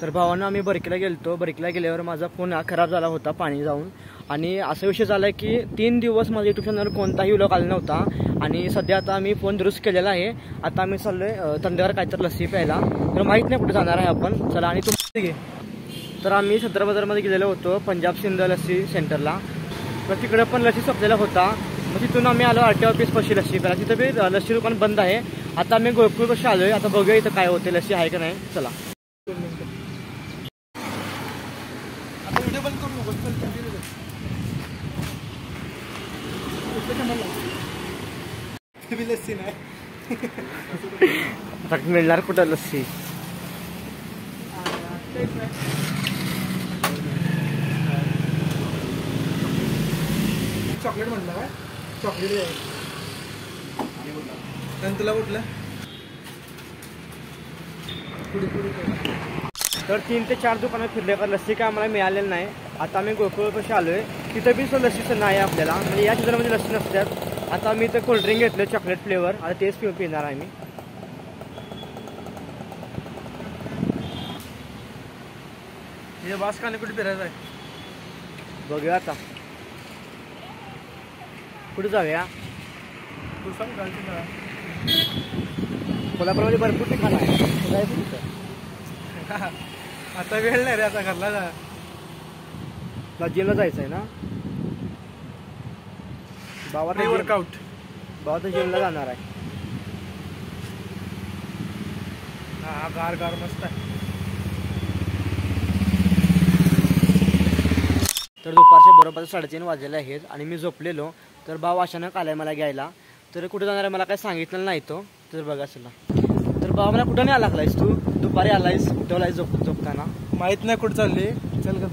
तर भावानं आम्ही बरकीला गेलतो. बरकीला गेल्यावर माझा फोन खराब झाला होता पाणी जाऊन, आणि असा विषय झाला की 3 दिवस माझ्या युट्यूब चॅनलवर कोणताही व्लॉग आला नव्हता. आणि सध्या आता आम्ही फोन दुरुस्त केलेला आहे. आता आम्ही चाललोय तंडेवर काहीतरी लस्सी प्यायला. तर माहीत नाही कुठे जाणार आहे आपण. चला. आणि तुम्ही घे. तर आम्ही सदर बाजारमध्ये गेलेलो होतो पंजाब सिंध लस्सी सेंटरला. तर तिकडे पण लस्सी संपलेला होता. मग तिथून आम्ही आलो RTO ऑफिस पाशी लस्सी प्यायला. तिथं बी लस्सी दुकान बंद आहे. आता आम्ही गोकुळ पाशी आलोय. आता बघूया इथं काय होते, लस्सी आहे का नाही. चला. लस्सी नाही आता मिळणार कुठं लस्सी. चॉकलेट म्हणलं काय? चॉकलेट आहे. आणि तुला कुठलं? तर 3 ते 4 दुकानं फिरले पण लस्सी काय आम्हाला मिळालेलं नाही. आता आम्ही गोकुळपाशी आलोय. तिथं बी लस्सीचं नाही आपल्याला, म्हणजे या सीझनमध्ये लस्सी नसतात. आता मी इथं कोल्ड्रिंक घेतलं चॉकलेट फ्लेवर. आता तेच पिणार आहे मी. हे बास का कुठे फिरायचं आहे? बघूया आता कुठे जाऊया. तू सांग घालची ना. कोल्हापूरमध्ये भरपूर ठिकाण आहे. जायचं तिथं. आता वेळ नाही रे, आता घरला जा. जिमला जायचं आहे ना. बाबा वर्कआउट. बाबा तर जिमला जाणार आहे. हा गार गार मस्त आहे. तर दुपारच्या बरोबर 3:30 वाजलेले आहेत आणि मी झोपलेलो. तर भाऊ अचानक आलाय मला घ्यायला. तर कुठे जाणार आहे मला काय सांगितलं नाही तो. तर बघा चला. तर भाऊ मला कुठं नाही आला लागलायस तू? दुपारी आलायस, उठवलायस झोपताना. माहित नाही कुठं चालली. चल का.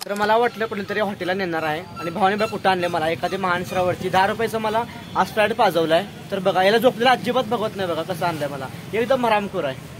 तर मला वाटलं कुठेतरी हॉटेलला नेणार आहे. आणि भावाने बघा कुठं आणले मला. एखादी महानसरावरची 10 रुपयाचं मला आज फ्लाईट पाजवलाय. तर बघा याला झोपलेला अजिबात बघत नाही. बघा कसं आणलंय मला. एकदम हरामखोर आहे.